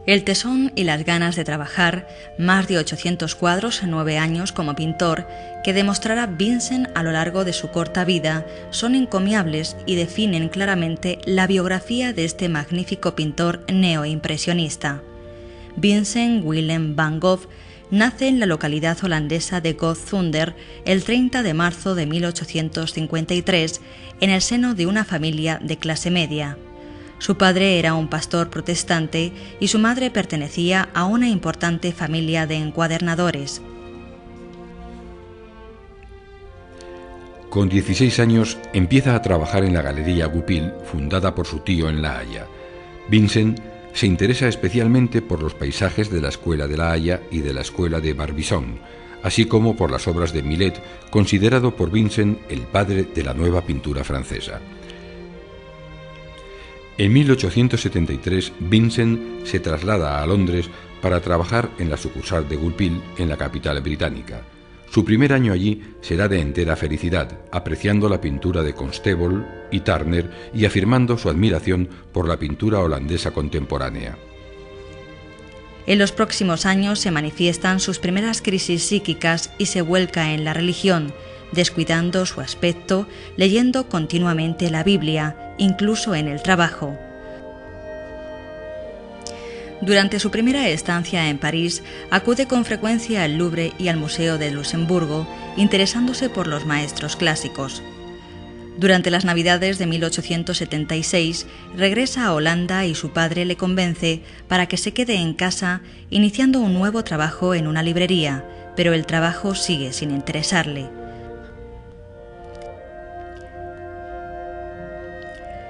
El tesón y las ganas de trabajar, más de 800 cuadros en 9 años como pintor, que demostrará Vincent a lo largo de su corta vida, son encomiables y definen claramente la biografía de este magnífico pintor neoimpresionista. Vincent Willem van Gogh nace en la localidad holandesa de Gotzunder el 30 de marzo de 1853 en el seno de una familia de clase media. Su padre era un pastor protestante y su madre pertenecía a una importante familia de encuadernadores. Con 16 años empieza a trabajar en la Galería Goupil, fundada por su tío en La Haya. Vincent se interesa especialmente por los paisajes de la Escuela de La Haya y de la Escuela de Barbizon, así como por las obras de Millet, considerado por Vincent el padre de la nueva pintura francesa. En 1873, Vincent se traslada a Londres para trabajar en la sucursal de Goupil en la capital británica. Su primer año allí será de entera felicidad, apreciando la pintura de Constable y Turner y afirmando su admiración por la pintura holandesa contemporánea. En los próximos años se manifiestan sus primeras crisis psíquicas y se vuelca en la religión, descuidando su aspecto, leyendo continuamente la Biblia, incluso en el trabajo. Durante su primera estancia en París, acude con frecuencia al Louvre y al Museo de Luxemburgo, interesándose por los maestros clásicos. Durante las Navidades de 1876, regresa a Holanda y su padre le convence para que se quede en casa, iniciando un nuevo trabajo en una librería, pero el trabajo sigue sin interesarle.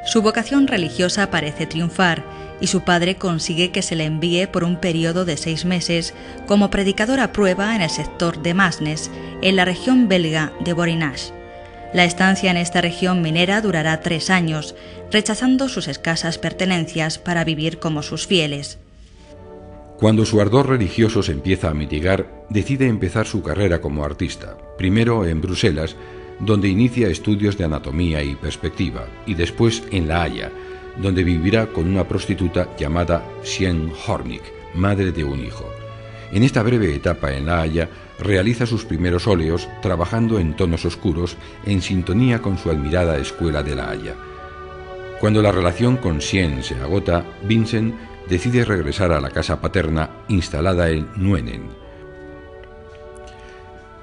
Su vocación religiosa parece triunfar y su padre consigue que se le envíe por un periodo de 6 meses como predicador a prueba en el sector de Masnes, en la región belga de Borinage. La estancia en esta región minera durará 3 años, rechazando sus escasas pertenencias para vivir como sus fieles. Cuando su ardor religioso se empieza a mitigar, decide empezar su carrera como artista, primero en Bruselas, donde inicia estudios de anatomía y perspectiva, y después en La Haya, donde vivirá con una prostituta llamada Sienne Hornig, madre de un hijo. En esta breve etapa en La Haya, realiza sus primeros óleos trabajando en tonos oscuros en sintonía con su admirada Escuela de La Haya. Cuando la relación con Sienne se agota, Vincent decide regresar a la casa paterna instalada en Nuenen.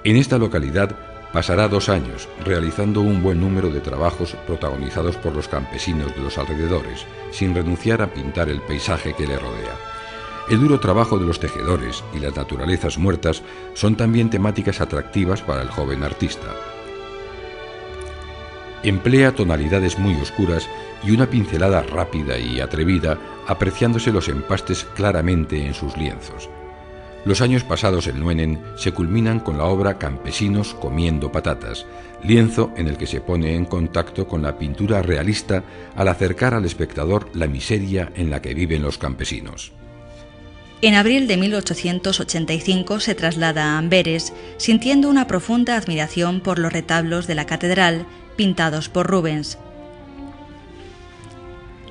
En esta localidad pasará 2 años realizando un buen número de trabajos protagonizados por los campesinos de los alrededores, sin renunciar a pintar el paisaje que le rodea. El duro trabajo de los tejedores y las naturalezas muertas son también temáticas atractivas para el joven artista. Emplea tonalidades muy oscuras y una pincelada rápida y atrevida, apreciándose los empastes claramente en sus lienzos. Los años pasados en Nuenen se culminan con la obra Campesinos comiendo patatas, lienzo en el que se pone en contacto con la pintura realista al acercar al espectador la miseria en la que viven los campesinos. En abril de 1885 se traslada a Amberes, sintiendo una profunda admiración por los retablos de la catedral, pintados por Rubens.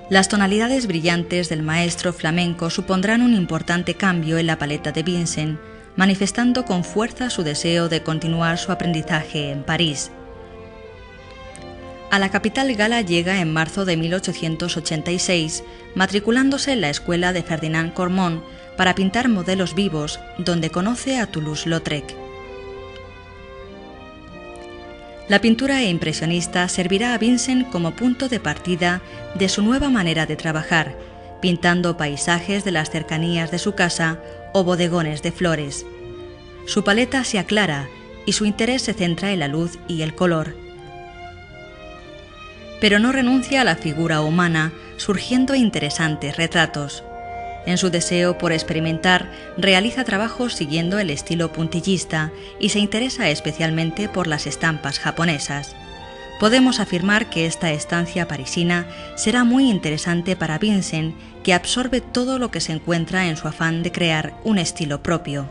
Las tonalidades brillantes del maestro flamenco supondrán un importante cambio en la paleta de Vincent, manifestando con fuerza su deseo de continuar su aprendizaje en París. A la capital gala llega en marzo de 1886, matriculándose en la escuela de Ferdinand Cormon para pintar modelos vivos, donde conoce a Toulouse-Lautrec. La pintura impresionista servirá a Vincent como punto de partida de su nueva manera de trabajar, pintando paisajes de las cercanías de su casa o bodegones de flores. Su paleta se aclara y su interés se centra en la luz y el color. Pero no renuncia a la figura humana, surgiendo interesantes retratos. En su deseo por experimentar, realiza trabajos siguiendo el estilo puntillista y se interesa especialmente por las estampas japonesas. Podemos afirmar que esta estancia parisina será muy interesante para Vincent, que absorbe todo lo que se encuentra en su afán de crear un estilo propio.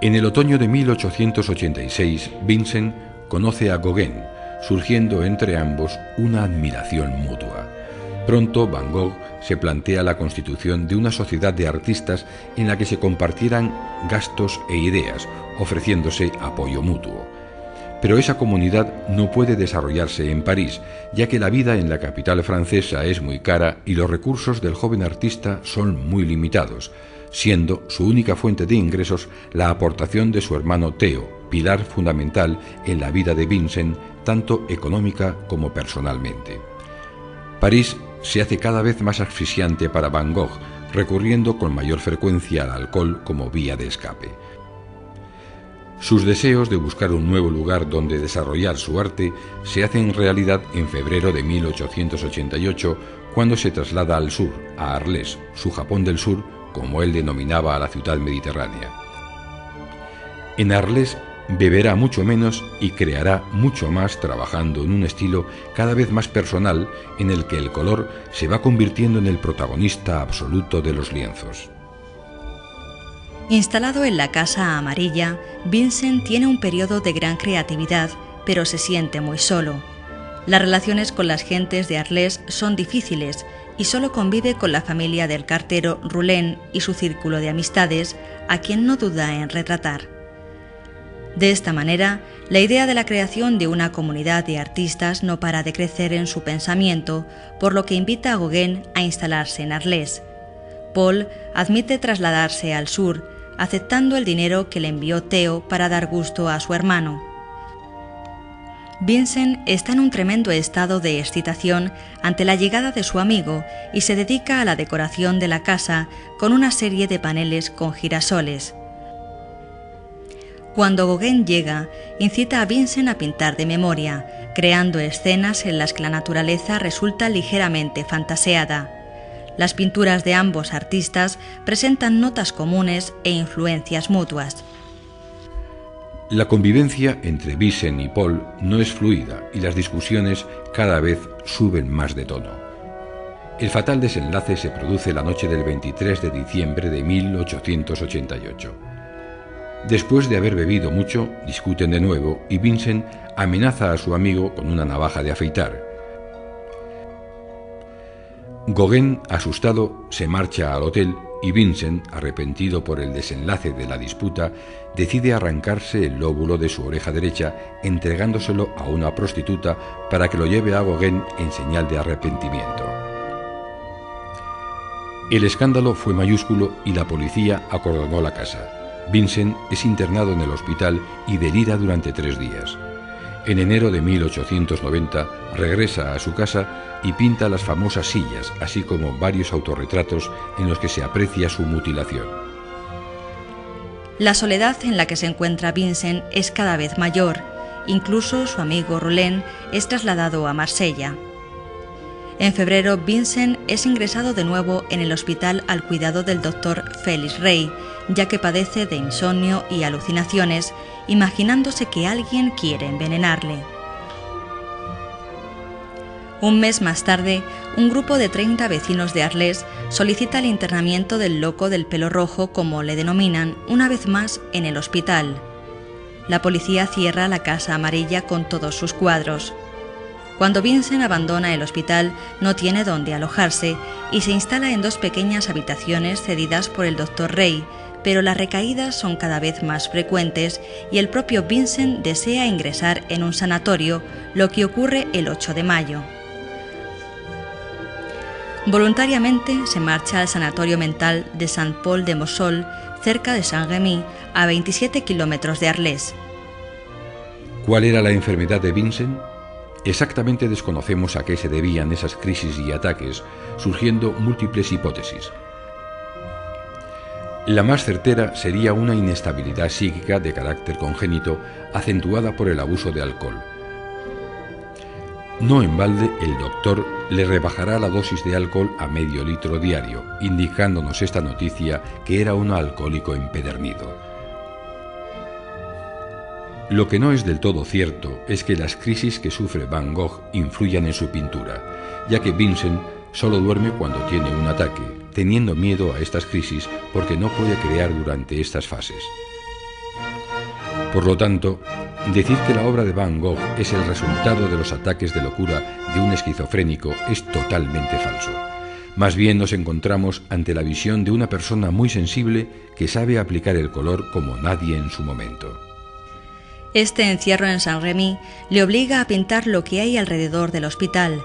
En el otoño de 1886, Vincent conoce a Gauguin, surgiendo entre ambos una admiración mutua. Pronto Van Gogh se plantea la constitución de una sociedad de artistas en la que se compartieran gastos e ideas, ofreciéndose apoyo mutuo. Pero esa comunidad no puede desarrollarse en París, ya que la vida en la capital francesa es muy cara y los recursos del joven artista son muy limitados, siendo su única fuente de ingresos la aportación de su hermano Theo, pilar fundamental en la vida de Vincent, tanto económica como personalmente. París se hace cada vez más asfixiante para Van Gogh, recurriendo con mayor frecuencia al alcohol como vía de escape. Sus deseos de buscar un nuevo lugar donde desarrollar su arte se hacen realidad en febrero de 1888, cuando se traslada al sur, a Arles, su Japón del Sur, como él denominaba a la ciudad mediterránea. En Arles beberá mucho menos y creará mucho más, trabajando en un estilo cada vez más personal en el que el color se va convirtiendo en el protagonista absoluto de los lienzos. Instalado en la Casa Amarilla, Vincent tiene un periodo de gran creatividad, pero se siente muy solo. Las relaciones con las gentes de Arles son difíciles y solo convive con la familia del cartero Roulin y su círculo de amistades, a quien no duda en retratar. De esta manera, la idea de la creación de una comunidad de artistas no para de crecer en su pensamiento, por lo que invita a Gauguin a instalarse en Arles. Paul admite trasladarse al sur, aceptando el dinero que le envió Theo para dar gusto a su hermano. Vincent está en un tremendo estado de excitación ante la llegada de su amigo y se dedica a la decoración de la casa con una serie de paneles con girasoles. Cuando Gauguin llega, incita a Vincent a pintar de memoria, creando escenas en las que la naturaleza resulta ligeramente fantaseada. Las pinturas de ambos artistas presentan notas comunes e influencias mutuas. La convivencia entre Vincent y Paul no es fluida y las discusiones cada vez suben más de tono. El fatal desenlace se produce la noche del 23 de diciembre de 1888. Después de haber bebido mucho, discuten de nuevo y Vincent amenaza a su amigo con una navaja de afeitar. Gauguin, asustado, se marcha al hotel y Vincent, arrepentido por el desenlace de la disputa, decide arrancarse el lóbulo de su oreja derecha, entregándoselo a una prostituta para que lo lleve a Gauguin en señal de arrepentimiento. El escándalo fue mayúsculo y la policía acordonó la casa. Vincent es internado en el hospital y delira durante 3 días. En enero de 1890 regresa a su casa y pinta las famosas sillas, así como varios autorretratos en los que se aprecia su mutilación. La soledad en la que se encuentra Vincent es cada vez mayor. Incluso su amigo Roulin es trasladado a Marsella. En febrero, Vincent es ingresado de nuevo en el hospital al cuidado del doctor Félix Rey, ya que padece de insomnio y alucinaciones, imaginándose que alguien quiere envenenarle. Un mes más tarde, un grupo de 30 vecinos de Arles solicita el internamiento del loco del pelo rojo, como le denominan, una vez más en el hospital. La policía cierra la Casa Amarilla con todos sus cuadros. Cuando Vincent abandona el hospital, no tiene dónde alojarse y se instala en 2 pequeñas habitaciones cedidas por el doctor Rey, pero las recaídas son cada vez más frecuentes y el propio Vincent desea ingresar en un sanatorio, lo que ocurre el 8 de mayo. Voluntariamente se marcha al sanatorio mental de Saint-Paul-de-Mosol, cerca de Saint-Rémy, a 27 kilómetros de Arles. ¿Cuál era la enfermedad de Vincent? Exactamente desconocemos a qué se debían esas crisis y ataques, surgiendo múltiples hipótesis. La más certera sería una inestabilidad psíquica de carácter congénito acentuada por el abuso de alcohol. No en balde, el doctor le rebajará la dosis de alcohol a medio litro diario, indicándonos esta noticia que era un alcohólico empedernido. Lo que no es del todo cierto es que las crisis que sufre Van Gogh influyan en su pintura, ya que Vincent solo duerme cuando tiene un ataque, teniendo miedo a estas crisis porque no puede crear durante estas fases. Por lo tanto, decir que la obra de Van Gogh es el resultado de los ataques de locura de un esquizofrénico es totalmente falso. Más bien nos encontramos ante la visión de una persona muy sensible que sabe aplicar el color como nadie en su momento. Este encierro en Saint-Rémy le obliga a pintar lo que hay alrededor del hospital,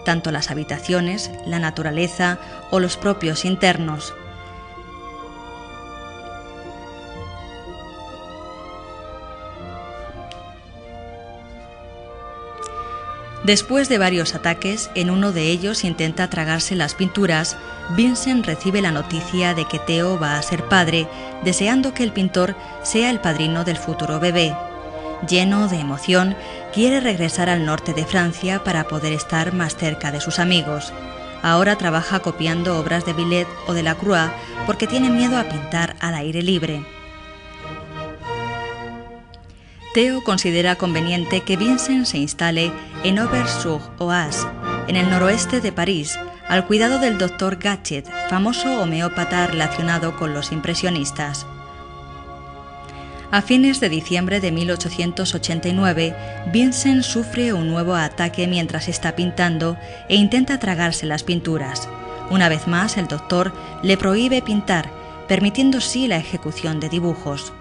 tanto las habitaciones, la naturaleza o los propios internos. Después de varios ataques, en uno de ellos intenta tragarse las pinturas, Vincent recibe la noticia de que Theo va a ser padre, deseando que el pintor sea el padrino del futuro bebé. Lleno de emoción, quiere regresar al norte de Francia para poder estar más cerca de sus amigos. Ahora trabaja copiando obras de Millet o de Lacroix porque tiene miedo a pintar al aire libre. Theo considera conveniente que Vincent se instale en Auvers-sur-Oise, en el noroeste de París, al cuidado del Dr. Gachet, famoso homeópata relacionado con los impresionistas. A fines de diciembre de 1889, Vincent sufre un nuevo ataque mientras está pintando e intenta tragarse las pinturas. Una vez más, el doctor le prohíbe pintar, permitiendo sí la ejecución de dibujos.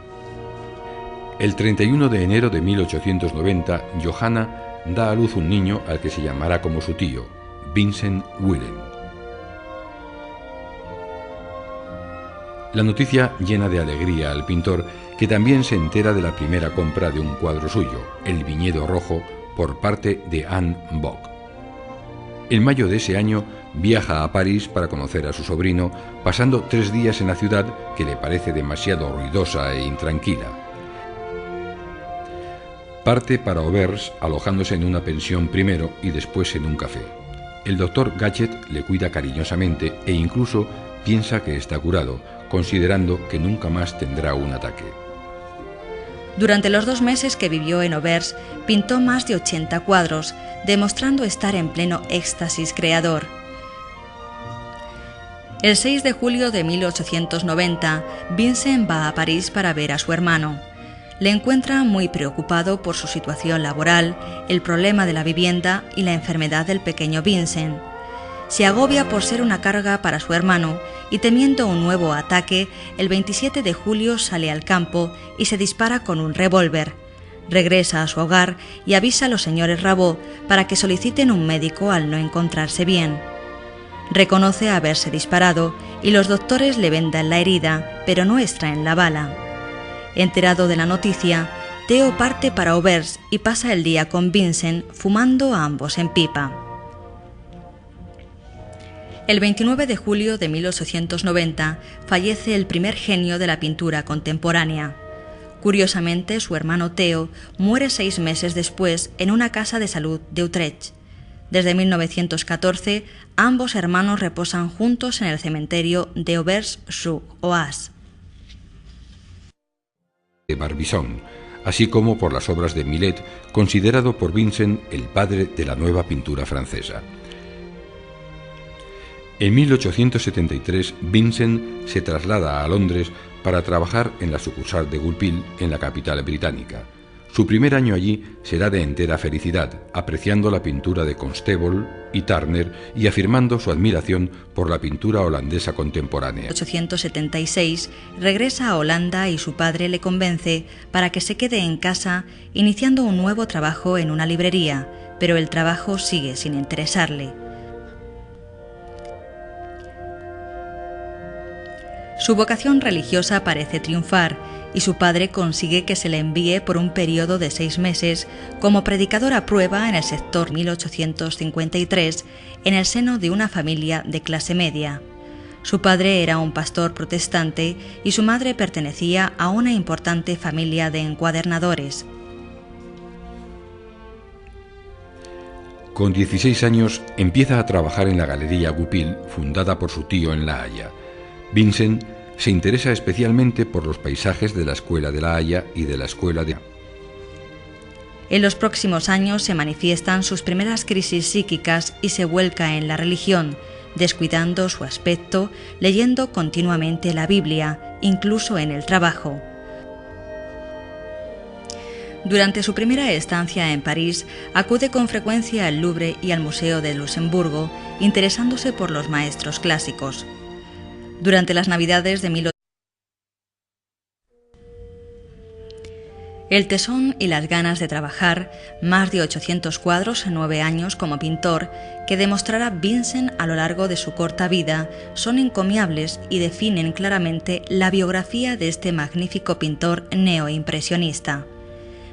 El 31 de enero de 1890, Johanna da a luz un niño al que se llamará como su tío, Vincent Willem. La noticia llena de alegría al pintor, que también se entera de la primera compra de un cuadro suyo, El Viñedo Rojo, por parte de Anne Bock. En mayo de ese año viaja a París para conocer a su sobrino, pasando 3 días en la ciudad que le parece demasiado ruidosa e intranquila. Parte para Auvers, alojándose en una pensión primero y después en un café. El doctor Gachet le cuida cariñosamente e incluso piensa que está curado, considerando que nunca más tendrá un ataque. Durante los 2 meses que vivió en Auvers, pintó más de 80 cuadros, demostrando estar en pleno éxtasis creador. El 6 de julio de 1890, Vincent va a París para ver a su hermano. Le encuentra muy preocupado por su situación laboral, el problema de la vivienda y la enfermedad del pequeño Vincent. Se agobia por ser una carga para su hermano y, temiendo un nuevo ataque, el 27 de julio sale al campo y se dispara con un revólver. Regresa a su hogar y avisa a los señores Rabot para que soliciten un médico al no encontrarse bien. Reconoce haberse disparado y los doctores le vendan la herida, pero no extraen la bala. Enterado de la noticia, Theo parte para Auvers y pasa el día con Vincent, fumando a ambos en pipa. El 29 de julio de 1890 fallece el primer genio de la pintura contemporánea. Curiosamente, su hermano Theo muere 6 meses después en una casa de salud de Utrecht. Desde 1914, ambos hermanos reposan juntos en el cementerio de Auvers-sur-Oise de Barbizon, así como por las obras de Millet, considerado por Vincent el padre de la nueva pintura francesa. En 1873, Vincent se traslada a Londres para trabajar en la sucursal de Goupil, en la capital británica. Su primer año allí será de entera felicidad, apreciando la pintura de Constable y Turner y afirmando su admiración por la pintura holandesa contemporánea. En 1876 regresa a Holanda y su padre le convence para que se quede en casa, iniciando un nuevo trabajo en una librería, pero el trabajo sigue sin interesarle. Su vocación religiosa parece triunfar y su padre consigue que se le envíe por un periodo de 6 meses como predicador a prueba en el sector 1853, en el seno de una familia de clase media. Su padre era un pastor protestante y su madre pertenecía a una importante familia de encuadernadores. Con 16 años empieza a trabajar en la Galería Goupil, fundada por su tío en La Haya. Vincent se interesa especialmente por los paisajes de la Escuela de La Haya y de la Escuela de... En los próximos años se manifiestan sus primeras crisis psíquicas y se vuelca en la religión, descuidando su aspecto, leyendo continuamente la Biblia, incluso en el trabajo. Durante su primera estancia en París, acude con frecuencia al Louvre y al Museo de Luxemburgo, interesándose por los maestros clásicos. Durante las Navidades de 1800, el tesón y las ganas de trabajar, más de 800 cuadros en 9 años como pintor, que demostrará Vincent a lo largo de su corta vida, son encomiables y definen claramente la biografía de este magnífico pintor neoimpresionista.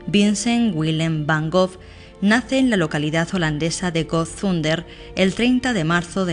Vincent Willem van Gogh nace en la localidad holandesa de Gotzunder el 30 de marzo de